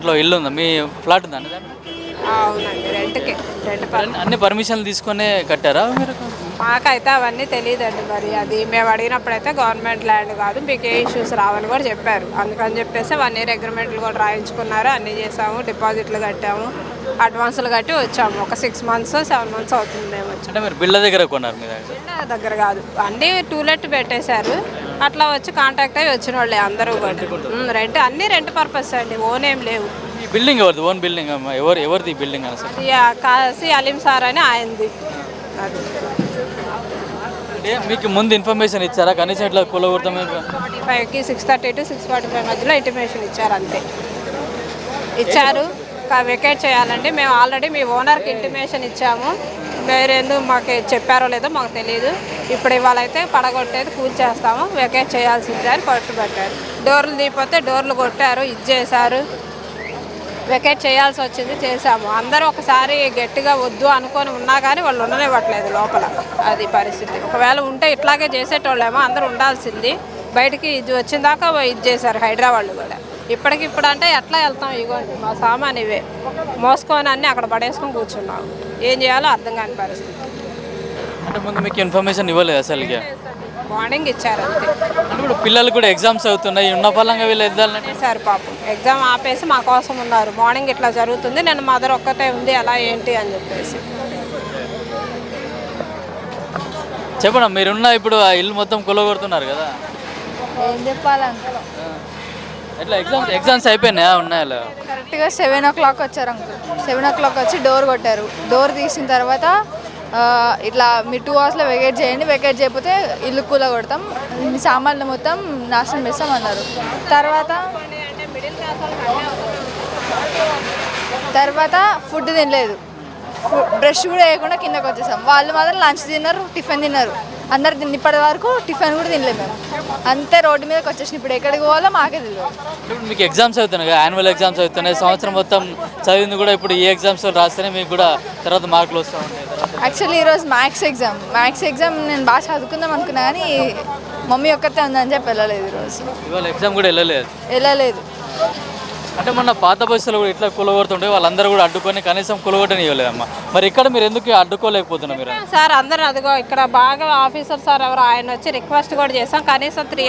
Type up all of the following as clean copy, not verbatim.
ఇంట్లో ఇల్లు ఉందా? మీ ఫ్లాట్ ఉందా అండి దాంట్లో? అవునండి. అన్ని పర్మిషన్లు తీసుకొనే కట్టారా మీరు? మాకైతే అవన్నీ తెలియదండి. మరి అది మేము అడిగినప్పుడైతే గవర్నమెంట్ ల్యాండ్ కాదు, మీకు ఏ ఇష్యూస్ రావని కూడా చెప్పారు. అందుకని చెప్పేసి 1 ఇయర్ అగ్రిమెంట్లు కూడా రాయించుకున్నారు. అన్నీ చేసాము, డిపాజిట్లు కట్టాము, అడ్వాన్సులు కట్టి వచ్చాము. ఒక 6 మంత్స్ 7 మంత్స్ అవుతుంది మేము వచ్చి. అంటే మీరు బిళ్ళ దగ్గర కొన్నారు మీ దగ్గర? నా దగ్గర కాదు, అన్నీ టూలెట్ పెట్టేశారు. అట్లా వచ్చి కాంటాక్ట్ అయ్యి వచ్చిన వాళ్ళే అందరూ కూడా. రెంట్ అన్నీ రెంట్ పర్పస్ అండి, ఓన్ ఏం లేవు. ఈ బిల్డింగ్ ఎవరిది? Own building? ఎవరిది ఈ బిల్డింగ్ అసలు? అది కాసి అలీం సార్ అని ఆయనది. అది అంటే మీకు ముందు ఇన్ఫర్మేషన్ ఇచ్చారా కనీసం ఇట్లా కూలగొడతామే? 45కి 6:30 to 6:45 మధ్యలో ఇంటిమేషన్ ఇచ్చారు, అంతే ఇచ్చారు. వెకేట్ చేయాలంటే మేము ఆల్రెడీ మీ ఓనర్కి ఇంటిమేషన్ ఇచ్చాము. వేరేందుకు మాకు చెప్పారో లేదో మాకు తెలియదు. ఇప్పుడు ఇవాళ అయితే పడగొట్టేది కూల్చేస్తాము, వెకేట్ చేయాల్సిందే అని పట్టుబట్టారు. డోర్లు తీపోతే డోర్లు కొట్టారు, ఇది చేశారు. వెకేట్ చేయాల్సి వచ్చింది, చేసాము. అందరూ ఒకసారి గట్టిగా వద్దు అనుకొని ఉన్నా కానీ వాళ్ళు ఉండనివ్వట్లేదు లోపల. అది పరిస్థితి. ఒకవేళ ఉంటే ఇట్లాగే చేసేటోళ్ళేమో, అందరూ ఉండాల్సింది. బయటికి ఇది వచ్చిన దాకా ఇది చేశారు హైదరాబాద్ కూడా. ఇప్పటికిప్పుడు అంటే ఎట్లా వెళ్తాం? ఇగోండి మా సామాన్ ఇవే మోసుకొని అన్నీ అక్కడ పడేసుకొని కూర్చున్నాం. ఏం చేయాలో అర్థం కాని పరిస్థితి. అంటే ముందు మీకు ఇన్ఫర్మేషన్ ఇవ్వలేదు అసలు? మార్నింగ్ ఇచ్చారు అంతే. అంటే ఇప్పుడు పిల్లలు కూడా ఎగ్జామ్స్ అవుతున్నాయి, ఉన్న ఫలంగా వీళ్ళు ఎద్దాలంటే సార్ పాపం ఎగ్జామ్ ఆపేసి మా కోసం ఉన్నారు. మార్నింగ్ ఇట్లా జరుగుతుంది, నేను మదర్ ఒక్కతే ఉంది, ఎలా ఏంటి అని చెప్పేసి. చెప్పండి, మీరున్న ఇప్పుడు ఆ ఇల్లు మొత్తం కూలగొడుతున్నారు కదా, ఏం చెప్పాలంటే ఎట్లా? ఎగ్జామ్స్ అయిపోయినాయా? ఉన్నాయా? కరెక్ట్గా 7 o'clock వచ్చారు అంకుల్. 7 o'clock వచ్చి డోర్ కొట్టారు. డోర్ తీసిన తర్వాత ఇట్లా మీ 2 hours వెకేట్ చేయండి, వెకేట్ చేయకపోతే ఇల్లు కూల కొడతాం, మీ సామాన్లు మొత్తం నాశనం చేస్తాం అన్నారు. తర్వాత ఫుడ్ తినలేదు, బ్రష్ కూడా వేయకుండా కిందకు వచ్చేసాం. వాళ్ళు మాత్రం లంచ్ తిన్నారు, టిఫిన్ తిన్నారు. అందరు ఇప్పటి వరకు టిఫిన్ కూడా తినలేదు మేము, అంతే రోడ్డు మీదకి వచ్చేసి. ఇప్పుడు ఎక్కడికి పోవాలో మాకే తెలియదు. ఇప్పుడు మీకు ఎగ్జామ్స్ అవుతున్నాయి కదా, యాన్యువల్ ఎగ్జామ్స్ అవుతున్నాయి, సంవత్సరం మొత్తం చదివింది కూడా ఇప్పుడు ఈ ఎగ్జామ్స్ రాస్తేనే మీకు కూడా తర్వాత మార్కులు వస్తూ ఉంటాయి. యాక్చువల్లీ ఈరోజు మ్యాథ్స్ ఎగ్జామ్ నేను బాగా చదువుకుందాం అనుకున్నా, కానీ మమ్మీ ఒక్కతే ఉందని చెప్పి వెళ్ళలేదు ఈరోజు. ఇవాళ ఎగ్జామ్ కూడా వెళ్ళలేదు. అంటే మొన్న పాత బస్సులు కూడా ఇట్లా కూలగొడుతుంటే వాళ్ళందరూ కూడా అడ్డుకొని కనీసం కూలగొట్టని ఇవ్వలేదమ్మా. మరి ఇక్కడ మీరు ఎందుకు అడ్డుకోలేకపోతున్నారు? మీరు సార్ అందరూ అదిగో ఇక్కడ బాగా ఆఫీసర్ సార్ ఎవరు ఆయన వచ్చి రిక్వెస్ట్ కూడా చేస్తాం, కనీసం 3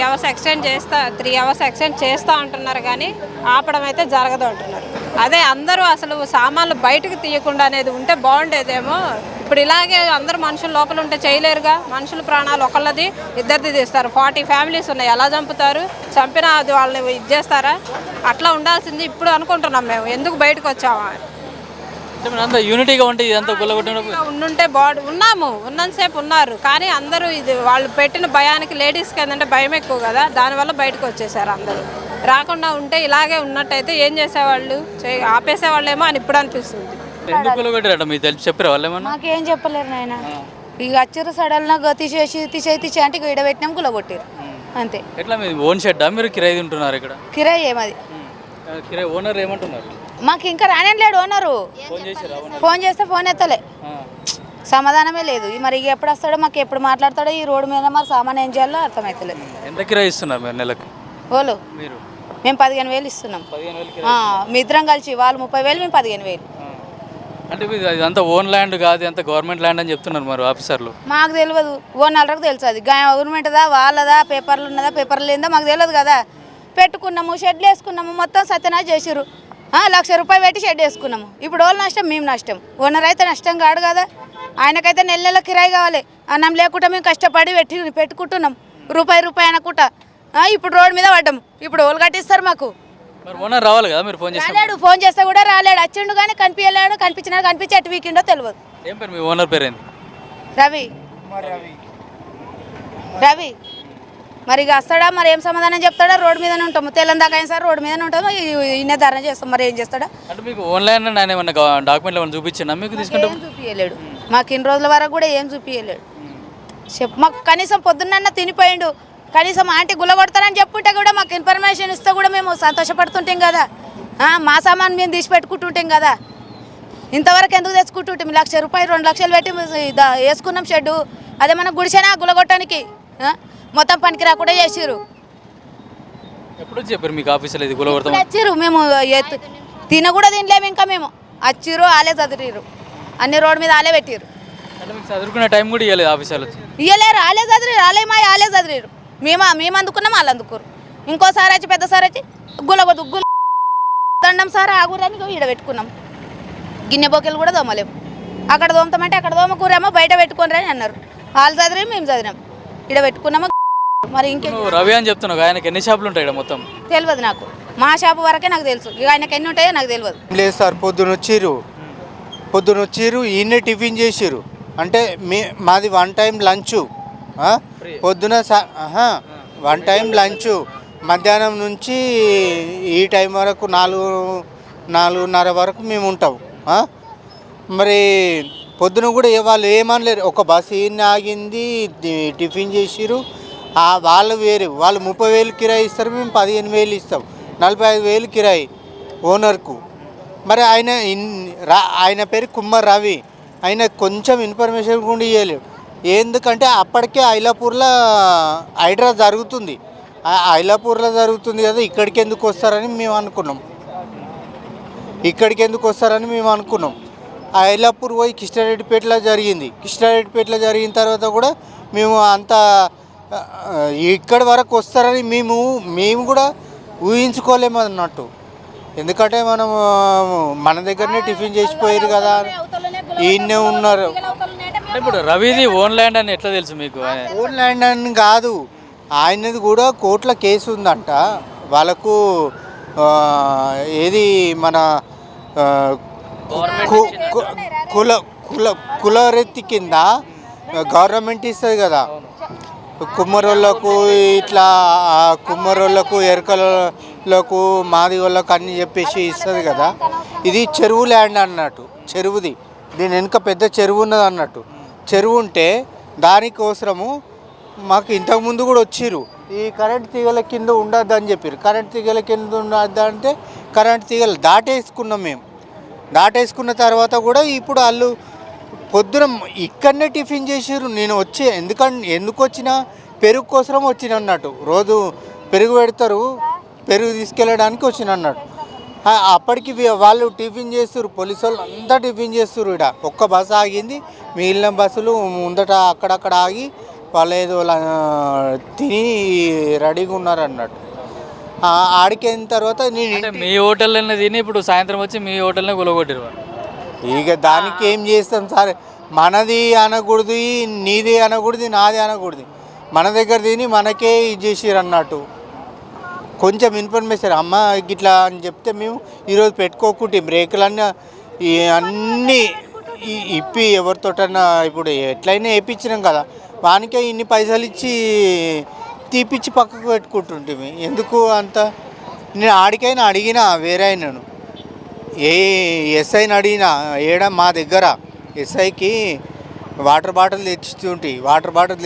hours ఎక్స్టెండ్ చేస్తా అంటున్నారు, కానీ ఆపడం అయితే జరగదు అంటున్నారు. అదే అందరూ అసలు సామాన్లు బయటకు తీయకుండా అనేది ఉంటే బాగుండేదేమో. ఇప్పుడు ఇలాగే అందరూ మనుషులు లోపల ఉంటే చేయలేరుగా. మనుషుల ప్రాణాలు ఒకళ్ళది ఇద్దరిది తీస్తారు. 40 families ఉన్నాయి, ఎలా చంపుతారు? చంపినా అది వాళ్ళని ఇది చేస్తారా? అట్లా ఉండాల్సింది. ఇప్పుడు అనుకుంటున్నాం మేము ఎందుకు బయటకు వచ్చామా. అంత యూనిటీగా ఉంటే ఇదంతా ఉండుంటే ఉన్నంతసేపు ఉన్నారు, కానీ అందరూ ఇది వాళ్ళు పెట్టిన భయానికి లేడీస్కి ఏంటంటే భయం ఎక్కువ కదా, దానివల్ల బయటకు వచ్చేసారు అందరూ. రాకుండా ఉంటే ఇలాగే ఉన్నట్టయితే ఏం చేసేవాళ్ళు? ఆపేసేవాళ్ళేమో అని ఇప్పుడు అనిపిస్తుంది. ఎందుకు కూలగొట్టారట మీకు తెలిసి చెప్పారు వాళ్ళు ఏమన్నా? మాకేం చెప్పలేరు నాయన. ఇక వచ్చారు సడన్గా తీసేసి అంటే ఇక పెట్టినాం కూలగొట్టారు అంతే. ఎట్లా మీరు ఓన్ షెడ్డా? మీరు కిరాయి ఉంటున్నారు ఇక్కడ? కిరాయి ఏమది? కిరాయి ఓనర్ ఏమంటున్నారు? మాకు ఇంకా రానే లేడు ఓనరు. ఫోన్ చేస్తే ఫోన్ ఎత్తలే, సమాధానమే లేదు. మరి ఎప్పుడు వస్తాడో, మాకు ఎప్పుడు మాట్లాడతాడో, ఈ రోడ్డు మీద మరి సామాన్ ఏం చేయాలో అర్థమవుతలేదు. ఎంత కిరాయి ఇస్తున్నారు మీరు నెలకు? ఓలు మీరు మేము 15,000 ఇస్తున్నాం. మీ ఇద్దరం కలిసి, వాళ్ళు 30,000, మేము 15,000. అంటే ఇదంతా ఓన్ ల్యాండ్ కాదు, అంత గవర్నమెంట్ ల్యాండ్ అని చెప్తున్నారు మరి ఆఫీసర్లు. మాకు తెలియదు, ఓనర్లకు తెలుసు. అది గవర్నమెంట్దా వాళ్ళదా, పేపర్లు ఉన్నదా పేపర్లు లేదా మాకు తెలియదు కదా. పెట్టుకున్నాము, షెడ్లు వేసుకున్నాము, మొత్తం సత్యనాశ చేసిరు. 1,00,000 రూపాయలు పెట్టి షెడ్ వేసుకున్నాము. ఇప్పుడు వాళ్ళు నష్టం, మేము నష్టం. ఓనర్ అయితే నష్టం కాడు కదా. ఆయనకైతే నెల కిరాయి కావాలి. అన్నం లేకుండా మేము కష్టపడి పెట్టుకుంటున్నాం, రూపాయి అనుకుంటా. ఇప్పుడు రోడ్డు మీద పడ్డాం. ఇప్పుడు వాళ్ళు కట్టిస్తారు మాకు. ఓనర్ రావాలి కదా, మీరు ఫోన్ చేసి రాలేడు. ఫోన్ చేస్తే కూడా రాలేడు. వచ్చిండు కానీ కనిపించలేడు. కనిపించి ఎటు వీకిండో తెలియదు. ఏం పేరు మీ ఓనర్ పేరు? ఏంది? రవి. మరి ఇక వస్తాడా? మరి ఏం సమాధానం చెప్తాడా? రోడ్డు మీదనే ఉంటాము, తెల్లందాకా అయిన సార్ రోడ్డు మీదనే ఉంటాము. ఈయన ధర్నా చేస్తాం, మరి ఏం చేస్తాడా? అంటే మీకు ఓన్ ల్యాండ్ ఆయన ఏమన్నా డాక్యుమెంట్లు ఏమైనా చూపించినా మీకు? తీసుకుంటే చూపించలేడు. మాకు ఇన్ని రోజుల వరకు కూడా ఏం చూపించలేడు. మాకు కనీసం పొద్దున్న తినిపోయిండు. కనీసం ఆంటీ గుల్లగొడతారని చెప్పుంటే కూడా మాకు ఇన్ఫర్మేషన్ ఇస్తే కూడా మేము సంతోషపడుతుంటాం కదా. మా సామాన్ మేము తీసి పెట్టుకుంటుంటాం కదా. ఇంతవరకు ఎందుకు తెచ్చుకుంటుంటాం? 1,00,000 రూపాయలు 2 లక్షలు పెట్టి వేసుకున్నాం షెడ్డు. అదేమన్నా గుడిసేనా గుల్లగొట్టడానికి? మొత్తం పనికి రాకుండా చేసిర్రు. ఎప్పుడు చెప్పారు మీకు ఆఫీసులో ఇది కూలగొడతాం? వచ్చారు మేము తిన కూడా తినలేము ఇంకా మేము వచ్చిర్రు ఆలే చదిరిరు అన్ని రోడ్డు మీద ఆలే పెట్టిర్రు అంటే మీకు చదువుకునే టైం కూడా ఇవ్వలేదు ఆఫీసర్లు వచ్చి. ఇయ్యలేరు ఆలే చదిరిరు ఆలే చదిరిరు మేము అందుకున్నాం వాళ్ళు అందుకోరు ఇంకోసారి వచ్చి పెద్దసారి వచ్చి గుల దండం సార్ ఆగురని ఈడ పెట్టుకున్నాం గిన్నె బొకెలు కూడా దోమలేము అక్కడ దోమతామంటే అక్కడ దోమకూరేమో బయట పెట్టుకొని అని అన్నారు వాళ్ళు చదివి మేము చదివినాం ఈడ పెట్టుకున్నాము మరి ఇంకే నువ్వు రవి అని చెప్తున్నావు ఆయనకి ఎన్ని షాపులు ఉంటాయి ఈడ మొత్తం? తెలియదు నాకు మా షాపు వరకే నాకు తెలుసు ఇక ఆయనకి ఎన్ని ఉంటాయో నాకు తెలియదు లేదు సార్ పొద్దున వచ్చిర్రు ఈయనే టిఫిన్ చేసిర్రు అంటే మాది 1 టైం లంచు పొద్దున 1 టైం లంచు మధ్యాహ్నం నుంచి ఈ టైం వరకు 4:30 వరకు మేము ఉంటాం. మరి పొద్దున కూడా వాళ్ళు ఏమనలేరు ఒక బస్సు ఈయన ఆగింది టిఫిన్ చేసిర్రు వాళ్ళు వేరే వాళ్ళు 30,000 కిరాయి ఇస్తారు మేము 15,000 ఇస్తాం 45,000 కిరాయి ఓనర్కు. మరి ఆయన పేరు కుమ్మర్ రవి ఆయన కొంచెం ఇన్ఫర్మేషన్ కూడా ఇవ్వలేడు ఎందుకంటే అప్పటికే ఐలాపూర్లో హైడ్రా జరుగుతుంది కదా ఇక్కడికి ఎందుకు వస్తారని మేము అనుకున్నాం ఐలాపూర్ పోయి కృష్ణారెడ్డిపేటలో జరిగిన తర్వాత కూడా మేము అంత ఇక్కడి వరకు వస్తారని మేము కూడా ఊహించుకోలేము అన్నట్టు ఎందుకంటే మన దగ్గరనే టిఫిన్ చేసిపోయారు కదా ఈయనే ఉన్నారు. ఇప్పుడు రవిది ఓన్ ల్యాండ్ అని ఎట్లా తెలుసు మీకు? ఓన్ ల్యాండ్ అని కాదు ఆయనది కూడా కోర్టులో కేసు ఉందంట వాళ్ళకు ఏది మన కులవృత్తి కింద గవర్నమెంట్ ఇస్తుంది కదా కుమ్మరోళ్ళకు ఇట్లా కుమ్మరోళ్ళకు ఎరకలకు మాది వాళ్ళకు అన్నీ చెప్పేసి ఇస్తుంది కదా ఇది చెరువు ల్యాండ్ అన్నట్టు చెరువుది దీని వెనుక పెద్ద చెరువు ఉన్నది అన్నట్టు చెరువు ఉంటే దానికోసము మాకు ఇంతకుముందు కూడా వచ్చిర్రు ఈ కరెంట్ తీగల కింద ఉండద్దు అని చెప్పారు కరెంట్ తీగల కింద ఉండద్దు అంటే కరెంట్ తీగలు దాటేసుకున్న తర్వాత కూడా ఇప్పుడు వాళ్ళు పొద్దున ఇక్కడనే టిఫిన్ చేసిర్రు నేను వచ్చి ఎందుకు వచ్చినా పెరుగు కోసం వచ్చిన అన్నట్టు రోజు పెరుగు పెడతారు పెరుగు తీసుకెళ్ళడానికి వచ్చిన అన్నట్టు అప్పటికి వాళ్ళు టిఫిన్ చేస్తారు పోలీసు వాళ్ళు అంతా టిఫిన్ చేస్తారు ఇక్కడ ఒక్క బస్సు ఆగింది మిగిలిన బస్సులు ముందట అక్కడక్కడ ఆగి వాళ్ళు ఏదో తిని రెడీగా ఉన్నారు అన్నట్టు ఆడికైన తర్వాత నేను మీ హోటల్లోనే తిని ఇప్పుడు సాయంత్రం వచ్చి మీ హోటల్నే కూలగొట్టారు ఇక దానికి ఏం చేస్తాం సార్ మనది అనకూడదు నీది అనకూడదు నాది అనకూడదు మన దగ్గర తిని మనకే ఇది చేసిరు అన్నట్టు కొంచెం ఇన్ఫర్మేషన్ అమ్మ ఇట్లా అని చెప్తే మేము ఈరోజు పెట్టుకోకుంటే బ్రేకులన్నీ అన్నీ ఇప్పి ఎవరితోటన్నా ఇప్పుడు ఎట్లయినా వేయించినాం కదా వానికే ఇన్ని పైసలు ఇచ్చి తీపిచ్చి పక్కకు పెట్టుకుంటుంటే ఎందుకు అంత నేను ఆడికైనా అడిగినా వేరే అయినాను ఎస్ఐని అడిగినా మా దగ్గర ఎస్ఐకి వాటర్ బాటిల్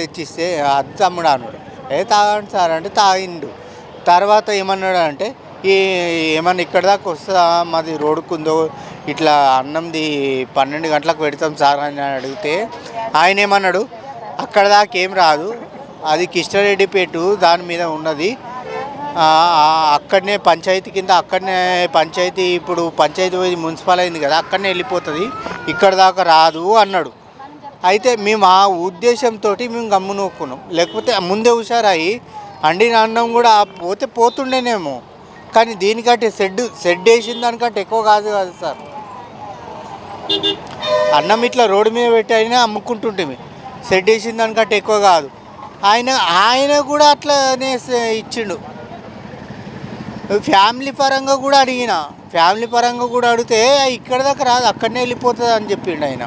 తెచ్చిస్తే అది తమ్ముడు అన్నాడు తాగండి సార్ అంటే తాగిండు తర్వాత ఏమన్నాడు అంటే ఏమన్నా ఇక్కడ దాకా వస్తుందా మాది రోడ్డుకుందో ఇట్లా అన్నంది 12 గంటలకు పెడతాం సార్ అని అడిగితే ఆయన ఏమన్నాడు అక్కడ దాకా ఏం రాదు అది కృష్ణారెడ్డిపేట దాని మీద ఉన్నది అక్కడనే పంచాయతీ కింద పంచాయతీ ఇప్పుడు పంచాయతీ పోయి మున్సిపల్ అయింది కదా అక్కడనే వెళ్ళిపోతుంది ఇక్కడ దాకా రాదు అన్నాడు. అయితే మేము ఆ ఉద్దేశంతో మేము గమ్మునూక్కున్నాం లేకపోతే ముందే హుషారయ్యి అండిన అన్నం కూడా పోతుండేనేమో కానీ దీనికంటే షెడ్ వేసిన దానికంటే ఎక్కువ కాదు సార్ అన్నం ఇట్లా రోడ్డు మీద పెట్టి అయినా అమ్ముకుంటుంటే షెడ్ వేసిన దానికంటే ఎక్కువ కాదు ఆయన కూడా అట్లనే ఇచ్చిండు. ఫ్యామిలీ పరంగా కూడా అడిగితే ఇక్కడ దాకా రాదు అక్కడనే వెళ్ళిపోతుంది అని చెప్పిండు ఆయన.